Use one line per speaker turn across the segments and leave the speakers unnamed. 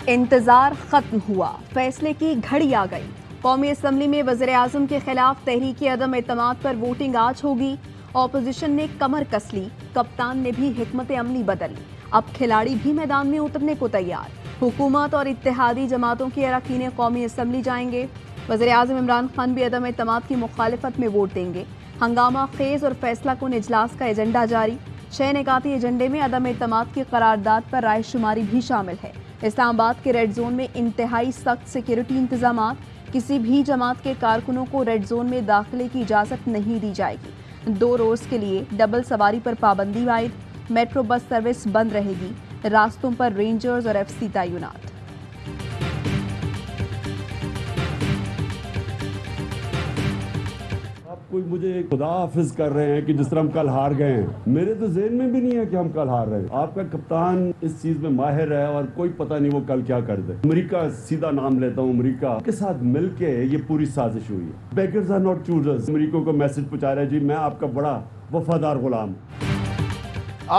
انتظار ختم ہوا، فیصلے کی گھڑی آ گئی۔ قومی اسمبلی میں وزیر اعظم کے خلاف تحریک عدم اعتماد پر ووٹنگ آج ہوگی۔ اپوزیشن نے کمر کس لی، کپتان نے بھی حکمت عملی بدل لی۔ اب کھلاڑی بھی میدان میں اترنے کو تیار۔ حکومت اور اتحادی جماعتوں کے اراکین قومی اسمبلی جائیں گے۔ وزیر اعظم عمران خان بھی عدم اعتماد کی مخالفت میں ووٹ دیں گے۔ ہنگامہ خیز اور فیصلہ کن اجلاس کا ایجنڈا جاری۔ 6 نکاتی ایجنڈے میں عدم اعتماد کی قرارداد پر رائے شماری بھی شامل ہے۔ اسلام آباد کے ریڈ زون میں انتہائی سخت سیکیورٹی انتظامات۔ کسی بھی جماعت کے کارکنوں کو ریڈ زون میں داخلے کی اجازت نہیں دی جائے گی۔ 2 روز کے لیے ڈبل سواری پر پابندی عائد۔ میٹرو بس سروس بند رہے گی۔ راستوں پر رینجرز اور FCC تعینات۔
کوئی مجھے خدا حافظ کر رہے ہیں کہ جس طرح ہم کل ہار گئے ہیں، میرے تو ذہن میں بھی نہیں ہے کہ ہم کل ہار رہے ہیں۔ آپ کا کپتان اس چیز میں ماہر ہے اور کوئی پتہ نہیں وہ کل کیا کر دے۔ امریکہ سیدھا نام لیتا ہوں، امریکہ کے ساتھ مل کے یہ پوری سازش ہوئی ہے۔ Beggars are not choosers. امریکہ کو میسج پہنچا رہا ہے جی میں آپ کا بڑا وفادار غلام۔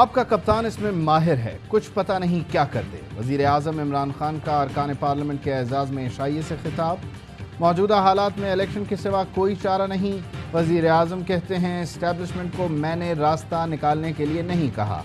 آپ کا کپتان اس میں ماہر ہے، کچھ پتہ نہیں کیا کر دے۔ وزیر اعظم عمران خان کا ارکان پارلیمنٹ کے اعزاز میں عشائیے سے خطاب۔ موجودہ حالات میں الیکشن کے سوا کوئی چارہ نہیں۔ وزیر اعظم کہتے ہیں اسٹیبلشمنٹ کو میں نے راستہ نکالنے کے لیے نہیں کہا۔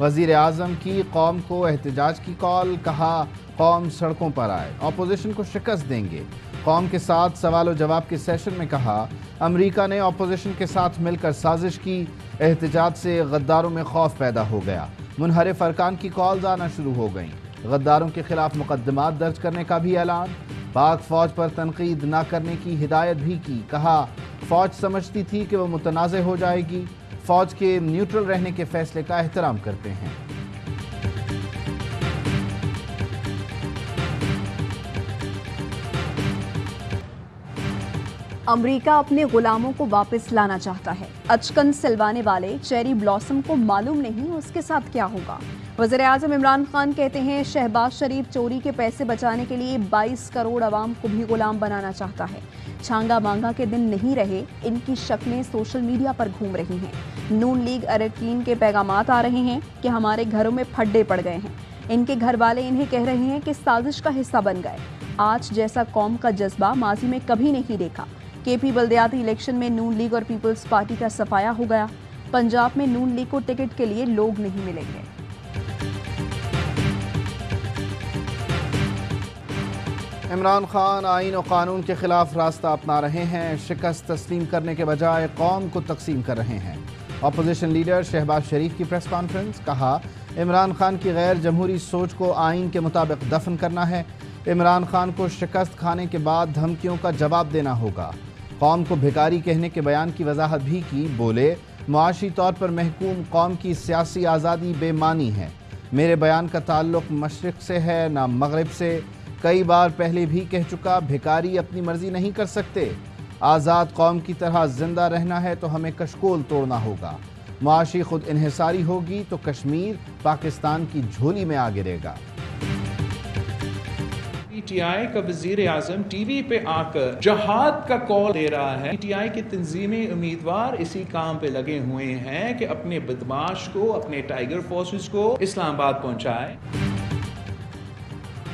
وزیر اعظم کی قوم کو احتجاج کی کال، کہا قوم سڑکوں پر آئے، اپوزیشن کو شکست دیں گے۔ قوم کے ساتھ سوال و جواب کے سیشن میں کہا امریکہ نے اپوزیشن کے ساتھ مل کر سازش کی، احتجاج سے غداروں میں خوف پیدا ہو گیا۔ منحرف ارکان کی کالز آنا شروع ہو گئیں۔ غداروں کے خلاف مقدمات درج کرنے کا بھی اعلان۔ پاک فوج پر تنقید نہ کرنے کی ہدایت بھی کی، کہا فوج سمجھتی تھی کہ وہ متنازع ہو جائے گی، فوج کے نیوٹرل رہنے کے فیصلے کا احترام کرتے ہیں۔
امریکہ اپنے غلاموں کو واپس لانا چاہتا ہے۔ اچکن سلوانے والے چیری بلاسم کو معلوم نہیں اس کے ساتھ کیا ہوگا۔ وزیر اعظم عمران خان کہتے ہیں شہباز شریف چوری کے پیسے بچانے کے لیے 22 کروڑ عوام کو بھی غلام بنانا چاہتا ہے۔ چھانگا مانگا کے دن نہیں رہے، ان کی شکلیں سوشل میڈیا پر گھوم رہی ہیں۔ نون لیگ اراکین کے پیغامات آ رہے ہیں کہ ہمارے گھروں میں پھڈے پڑ گئے ہیں۔ ان کے گھر والے انہیں کہہ رہے ہیں کہ سازش کا حصہ بن گئے۔ آج جیسا قوم کا جذبہ ماضی میں کبھی نہیں دیکھا۔ KP بلدیاتی الیکشن میں نون لیگ اور پیپلز پارٹی کا صفایا ہو گیا۔ پنجاب میں نون لیگ کو ٹکٹ کے لیے لوگ نہیں ملیں گے۔
عمران خان آئین و قانون کے خلاف راستہ اپنا رہے ہیں، شکست تسلیم کرنے کے بجائے قوم کو تقسیم کر رہے ہیں۔ اپوزیشن لیڈر شہباز شریف کی پریس کانفرنس، کہا عمران خان کی غیر جمہوری سوچ کو آئین کے مطابق دفن کرنا ہے۔ عمران خان کو شکست کھانے کے بعد دھمکیوں کا جواب دینا ہوگا۔ قوم کو بھکاری کہنے کے بیان کی وضاحت بھی کی، بولے معاشی طور پر محکوم قوم کی سیاسی آزادی بے معنی ہے۔ میرے بیان کا تعلق مشرق سے ہے نہ مغرب سے۔ کئی بار پہلے بھی کہہ چکا، بھکاری اپنی مرضی نہیں کر سکتے۔ آزاد قوم کی طرح زندہ رہنا ہے تو ہمیں کشکول توڑنا ہوگا۔ معاشی خود انحصاری ہوگی تو کشمیر پاکستان کی جھولی میں آ گرے گا۔
PTI کا وزیر اعظم ٹی وی پہ آ کر جہاد کا کال دے رہا ہے۔ PTI کی تنظیمی امیدوار اسی کام پہ لگے ہوئے ہیں کہ اپنے بدماش کو، اپنے ٹائیگر فورسز کو اسلام آباد پہنچائے۔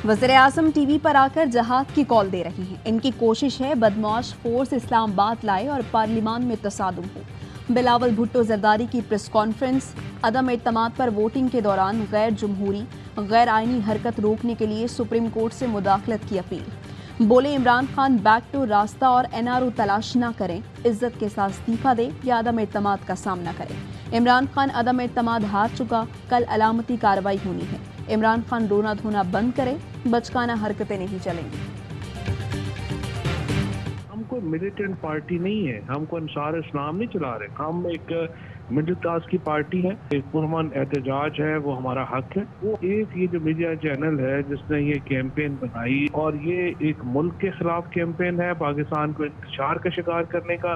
وزیر اعظم ٹی وی پر آ کر جہاد کی کال دے رہے ہیں۔ ان کی کوشش ہے بدماش فورس اسلام آباد لائے اور پارلیمان میں تصادم ہو۔ بلاول بھٹو زرداری کی پریس کانفرنس، عدم اعتماد پر ووٹنگ کے دوران غیر جمہوری، غیر آئینی حرکت روکنے کے لیے سپریم کورٹ سے مداخلت کی اپیل۔ بولے عمران خان بیک ٹو راستہ اور NRO تلاش نہ کریں، عزت کے ساتھ استعفیٰ دے یا عدم اعتماد کا سامنا کریں۔ عمران خان عدم اعتماد ہار چکا، کل علامتی کارروائی ہونی ہے۔ عمران خان رونا دھونا بند کرے، بچکانہ حرکتیں نہیں چلیں گی۔
ہم کوئی ملیٹنٹ پارٹی نہیں ہے، ہم کو انصار اسلام نہیں چلا رہے، ہم ایک مڈل کلاس کی پارٹی ہے۔ ایک پرامن احتجاج ہے، وہ ہمارا حق ہے۔ وہ ایک یہ جو میڈیا چینل ہے جس نے یہ کیمپین بنائی اور یہ ایک ملک کے خلاف کیمپین ہے، پاکستان کو انتشار کا شکار کرنے کا۔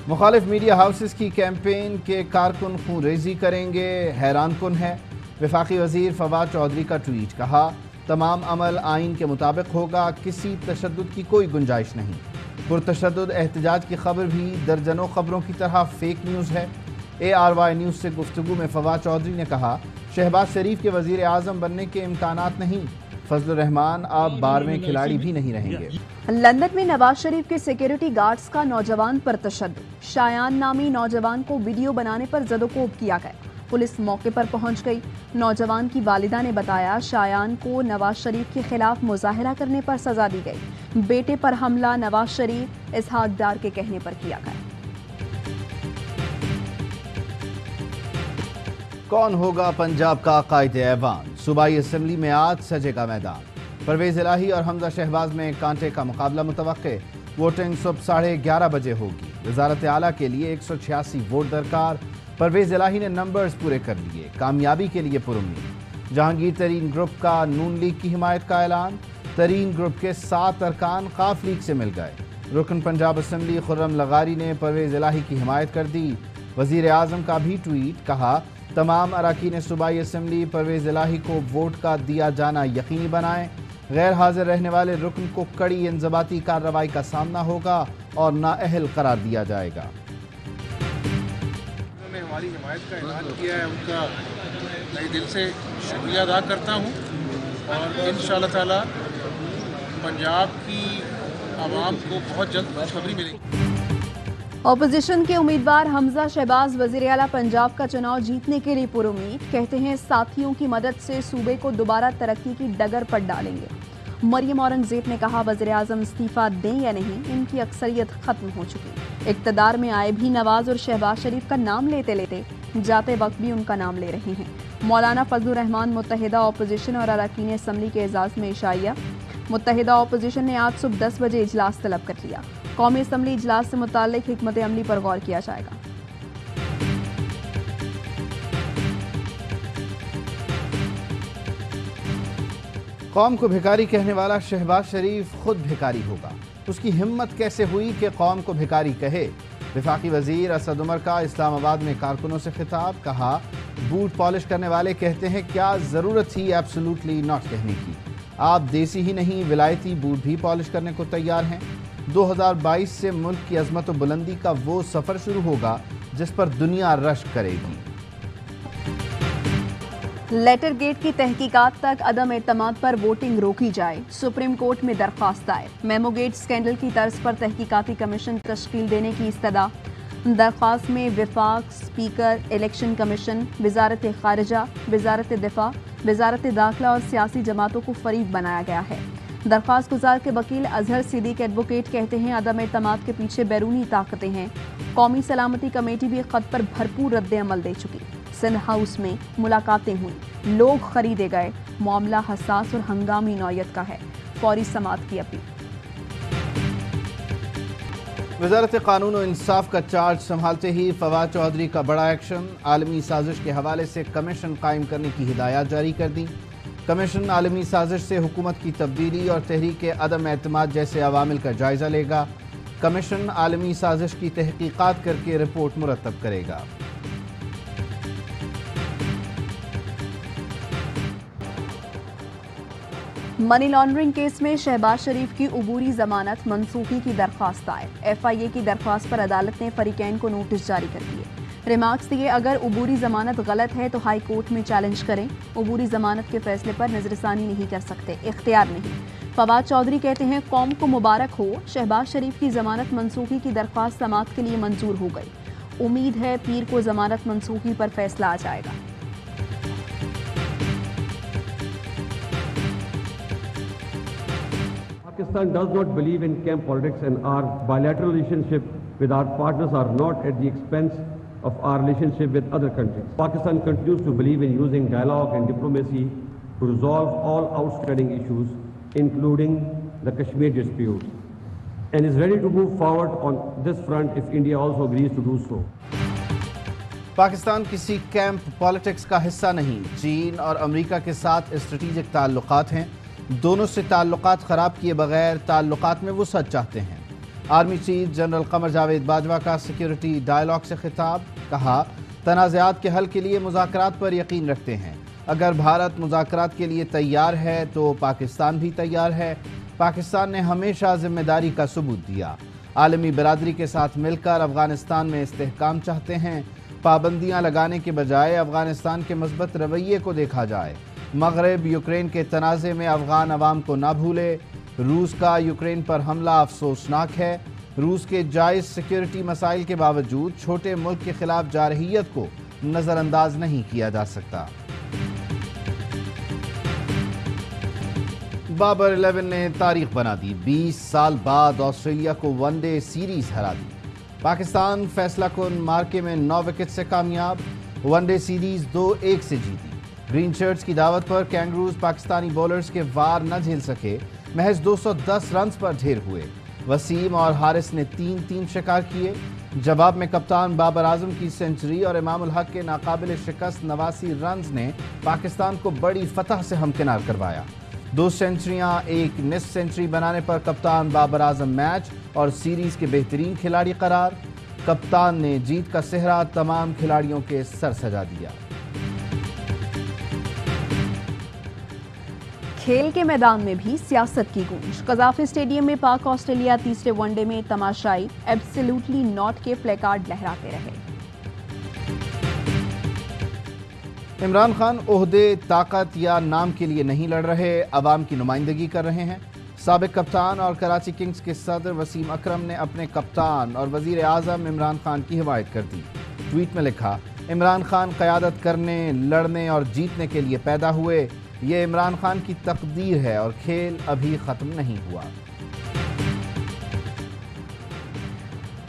مخالف میڈیا ہاؤسز کی کیمپین کے کارکن خون ریزی کریں گے، حیران کن ہے۔ وفاقی وزیر فواد چودھری کا ٹویٹ، کہا تمام عمل آئین کے مطابق ہوگا، کسی تشدد کی کوئی گنجائش نہیں۔ پرتشدد احتجاج کی خبر بھی درجنوں خبروں کی طرح فیک نیوز ہے۔ ARY نیوز سے گفتگو میں فواد چودھری نے کہا شہباز شریف کے وزیر اعظم بننے کے امکانات نہیں، فضل الرحمان اب 12ویں کھلاڑی بھی نہیں رہیں گے۔
لندن میں نواز شریف کے سیکیورٹی گارڈز کا نوجوان پر تشدد، شایان نامی نوجوان کو ویڈیو بنانے پر زد و کوب کیا گیا، پولیس موقع پر پہنچ گئی۔ نوجوان کی والدہ نے بتایا شایان کو نواز شریف کے خلاف مظاہرہ کرنے پر سزا دی گئی، بیٹے پر حملہ نواز شریف اسحاق ڈار کے کہنے پر کیا گیا۔
کون ہوگا پنجاب کا قائد ایوان؟ صوبائی اسمبلی میں آج سجے گا میدان، پرویز الہی اور حمزہ شہباز میں کانٹے کا مقابلہ متوقع، ووٹنگ صبح 11:30 بجے ہوگی۔ وزارت اعلیٰ کے لیے 186 ووٹ درکار، پرویز الہی نے نمبرز پورے کر لیے، کامیابی کے لیے پرامید۔ جہانگیر ترین گروپ کا نون لیگ کی حمایت کا اعلان، ترین گروپ کے 7 ارکان قاف لیگ سے مل گئے۔ رکن پنجاب اسمبلی خرم لغاری نے پرویز الہی کی حمایت کر دی۔ وزیر اعظم کا بھی ٹویٹ، کہا تمام اراکین صوبائی اسمبلی پرویز الہی کو ووٹ کا دیا جانا یقینی بنائیں، غیر حاضر رہنے والے رکن کو کڑی انضباطی کارروائی کا سامنا ہوگا اور نااہل قرار دیا جائے گا۔
انہوں نے ہماری حمایت کا اعلان کیا ہے، ان کا میں دل سے شکریہ ادا کرتا ہوں، اور انشاءاللہ تعالی پنجاب کی عوام کو بہت جلد خوشخبری ملے گی۔
اپوزیشن کے امیدوار حمزہ شہباز وزیر اعلیٰ پنجاب کا چناؤ جیتنے کے لیے پرامید، کہتے ہیں ساتھیوں کی مدد سے صوبے کو دوبارہ ترقی کی ڈگر پر ڈالیں گے۔ مریم اورنگزیب نے کہا وزیر اعظم استعفیٰ دیں یا نہیں، ان کی اکثریت ختم ہو چکی، اقتدار میں آئے بھی نواز اور شہباز شریف کا نام لیتے لیتے جاتے وقت بھی ان کا نام لے رہے ہیں۔ مولانا فضل الرحمان متحدہ اپوزیشن اور اراکین اسمبلی کے اعزاز میں عشائیہ۔ متحدہ اپوزیشن نے آج صبح 10 بجے اجلاس طلب کر لیا، قومی اسمبلی اجلاس سے متعلق حکمت عملی پر غور کیا جائے گا۔
قوم کو بھکاری کہنے والا شہباز شریف خود بھکاری ہوگا، اس کی ہمت کیسے ہوئی کہ قوم کو بھکاری کہے؟ وفاقی وزیر اسد عمر کا اسلام آباد میں کارکنوں سے خطاب، کہا بوٹ پالش کرنے والے کہتے ہیں کیا ضرورت تھی ایبسولوٹلی ناٹ کہنے کی، آپ دیسی ہی نہیں ولایتی بوٹ بھی پالش کرنے کو تیار ہیں۔ 2022 سے ملک کی عظمت و بلندی کا وہ سفر شروع ہوگا جس پر دنیا رشک کرے گی۔
لیٹر گیٹ کی تحقیقات تک عدم اعتماد پر ووٹنگ روکی جائے، سپریم کورٹ میں درخواست دائر، میمو گیٹ سکینڈل کی طرز پر تحقیقاتی کمیشن تشکیل دینے کی استدعا۔ درخواست میں وفاق، اسپیکر، الیکشن کمیشن، وزارت خارجہ، وزارت دفاع، وزارت داخلہ اور سیاسی جماعتوں کو فریق بنایا گیا ہے۔ درخواست گزار کے وکیل اظہر صدیق ایڈوکیٹ کہتے ہیں عدم اعتماد کے پیچھے بیرونی طاقتیں ہیں، قومی سلامتی کمیٹی بھی خط پر بھرپور رد عمل دے چکی، سندھ ہاؤس میں ملاقاتیں ہوئیں، لوگ خریدے گئے، معاملہ حساس اور ہنگامی نوعیت کا ہے، فوری سماعت کی اپیل۔
وزارت قانون و انصاف کا چارج سنبھالتے ہی فواد چودھری کا بڑا ایکشن، عالمی سازش کے حوالے سے کمیشن قائم کرنے کی ہدایات جاری کر دی۔ کمیشن عالمی سازش سے حکومت کی تبدیلی اور تحریک عدم اعتماد جیسے عوامل کا جائزہ لے گا۔ کمیشن عالمی سازش کی تحقیقات کر کے رپورٹ مرتب کرے گا۔
منی لانڈرنگ کیس میں شہباز شریف کی عبوری ضمانت منسوخی کی درخواست دائر، FIA کی درخواست پر عدالت نے فریقین کو نوٹس جاری کر دیے، ریمارکس دیے اگر عبوری ضمانت غلط ہے تو ہائی کورٹ میں چیلنج کریں، عبوری ضمانت کے فیصلے پر نظر ثانی نہیں کر سکتے، اختیار نہیں۔ فواد چودھری کہتے ہیں قوم کو مبارک ہو، شہباز شریف کی ضمانت منسوخی کی درخواست سماعت کے لیے منظور ہو گئی، امید ہے پیر کو ضمانت منسوخی پر فیصلہ آ جائے گا۔
Pakistan does not believe in camp politics, and our bilateral relationship with our partners are not at the expense of our relationship with other countries. Pakistan continues to believe in using dialogue and diplomacy to resolve all outstanding issues, including the Kashmir dispute, and is ready to move forward on this front if India also agrees to do so.
Pakistan کسی camp politics کا حصہ نہیں، چین اور امریکہ کے ساتھ strategic تعلقات ہیں، دونوں سے تعلقات خراب کیے بغیر تعلقات میں وسعت چاہتے ہیں۔ Army chief general Qamar Javed Bajwa کا سیکیورٹی ڈائیلاگ سے خطاب، کہا تنازعات کے حل کے لیے مذاکرات پر یقین رکھتے ہیں، اگر بھارت مذاکرات کے لیے تیار ہے تو پاکستان بھی تیار ہے، پاکستان نے ہمیشہ ذمہ داری کا ثبوت دیا، عالمی برادری کے ساتھ مل کر افغانستان میں استحکام چاہتے ہیں، پابندیاں لگانے کے بجائے افغانستان کے مثبت رویے کو دیکھا جائے۔ مغرب یوکرین کے تنازع میں افغان عوام کو نہ بھولے۔ روس کا یوکرین پر حملہ افسوسناک ہے۔ روس کے جائز سیکیورٹی مسائل کے باوجود چھوٹے ملک کے خلاف جارحیت کو نظر انداز نہیں کیا جا سکتا۔ بابر 11 نے تاریخ بنا دی، 20 سال بعد آسٹریلیا کو ون ڈے سیریز ہرا دی۔ پاکستان فیصلہ کن مارکے میں 9 وکٹ سے کامیاب، ون ڈے سیریز 2-1 سے جیتی۔ گرین شرٹس کی دعوت پر کینگروز پاکستانی بولرز کے وار نہ جھیل سکے، محض 210 رنز پر ڈھیر ہوئے۔ وسیم اور حارث نے 3 شکار کیے۔ جواب میں کپتان بابر اعظم کی سنچری اور امام الحق کے ناقابل شکست 89 رنز نے پاکستان کو بڑی فتح سے ہمکنار کروایا۔ 2 سنچریاں، 1 نصف سنچری بنانے پر کپتان بابر اعظم میچ اور سیریز کے بہترین کھلاڑی قرار۔ کپتان نے جیت کا صحرا تمام کھلاڑیوں کے سر سجا دیا۔
کھیل کے میدان میں بھی سیاست کی گونج۔ قذافی اسٹیڈیم میں پاک آسٹریلیا تیسرے ون ڈے میں تماشائی ایبسلیوٹلی ناٹ کے پلے کارڈ لہراتے رہے۔
عمران خان عہدے، طاقت یا نام کے لیے نہیں لڑ رہے، عوام کی نمائندگی کر رہے ہیں۔ سابق کپتان اور کراچی کنگز کے صدر وسیم اکرم نے اپنے کپتان اور وزیر اعظم عمران خان کی حمایت کر دی۔ ٹویٹ میں لکھا، عمران خان قیادت کرنے، لڑنے اور جیتنے کے لیے پیدا ہوئے۔ یہ عمران خان کی تقدیر ہے اور کھیل ابھی ختم نہیں ہوا۔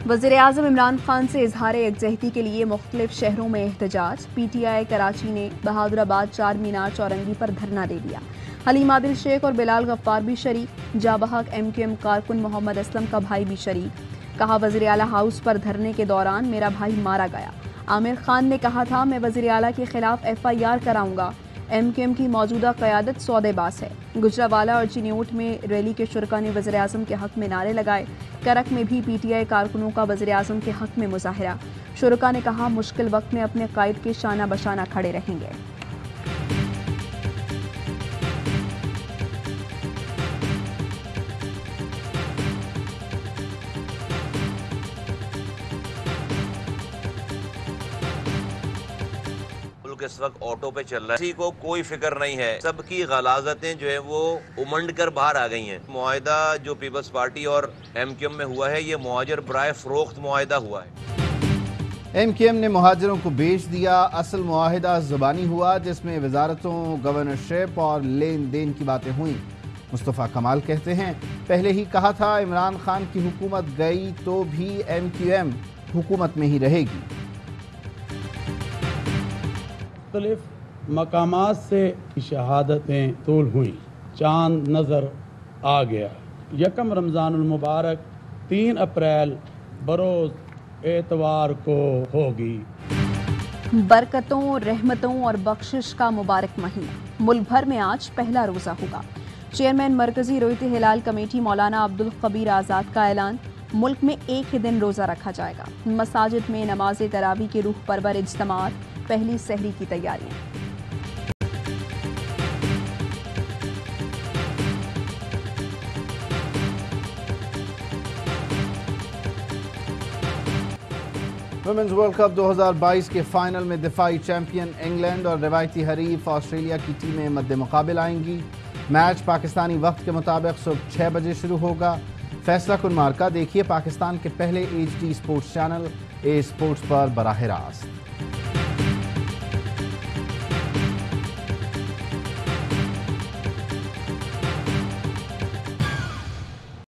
وزیر اعظم عمران خان سے اظہار یکجہتی کے لیے مختلف شہروں میں احتجاج۔ پی ٹی آئی کراچی نے بہادر آباد، چار مینار، چورنگی پر دھرنا دے دیا۔ حلیم عادل شیخ اور بلال غفار بھی شریک۔ جاں بحق ایم کیو ایم کارکن محمد اسلم کا بھائی بھی شریک۔ کہا، وزیر اعلیٰ ہاؤس پر دھرنے کے دوران میرا بھائی مارا گیا۔ عامر خان نے کہا تھا، میں وزیر اعلیٰ کے خلاف FIR کراؤں گا۔ ایم کیو ایم کی موجودہ قیادت سودے باز ہے۔ گجرانوالہ اور چنیوٹ میں ریلی کے شرکاء نے وزیر اعظم کے حق میں نعرے لگائے۔ کرک میں بھی پی ٹی آئی کارکنوں کا وزیر اعظم کے حق میں مظاہرہ۔ شرکاء نے کہا، مشکل وقت میں اپنے قائد کے شانہ بشانہ کھڑے رہیں گے۔
اس وقت آٹو پہ چل رہا ہے، کسی کو کوئی فکر نہیں ہے، سب کی غلاظتیں جو ہیں وہ امنڈ کر باہر آ گئی ہیں۔ معاہدہ جو پیپلز پارٹی اور ایم کیو ایم میں ہوا ہے، یہ مہاجر برائے فروخت معاہدہ ہوا ہے۔
ایم کیو ایم نے مہاجروں کو بیچ دیا۔ اصل معاہدہ زبانی ہوا، جس میں وزارتوں، گورنرشپ اور لین دین کی باتیں ہوئیں۔ مصطفیٰ کمال کہتے ہیں، پہلے ہی کہا تھا عمران خان کی حکومت گئی تو بھی ایم کیو ایم حکومت میں ہی رہے گی۔
مختلف مقامات سے شہادتیں طول ہوئیں، چاند نظر آ گیا۔ یکم رمضان المبارک 3 اپریل بروز اتوار کو ہوگی۔
برکتوں، رحمتوں اور بخشش کا مبارک مہینہ، ملک بھر میں آج پہلا روزہ ہوگا۔ چیئرمین مرکزی رویت ہلال کمیٹی مولانا عبدالخبیر آزاد کا اعلان، ملک میں ایک ہی دن روزہ رکھا جائے گا۔ مساجد میں نماز تراویح کی روح پرور اجتماعات، پہلی سحری کی تیاریاں۔
ویمنز ورلڈ کپ 2022 کے فائنل میں دفاعی چیمپئن انگلینڈ اور روایتی حریف آسٹریلیا کی ٹیمیں مد مقابل آئیں گی۔ میچ پاکستانی وقت کے مطابق صبح 6 بجے شروع ہوگا۔ فیصلہ کن مارکا دیکھیے پاکستان کے پہلے HD sports channel A sports پر براہ راست۔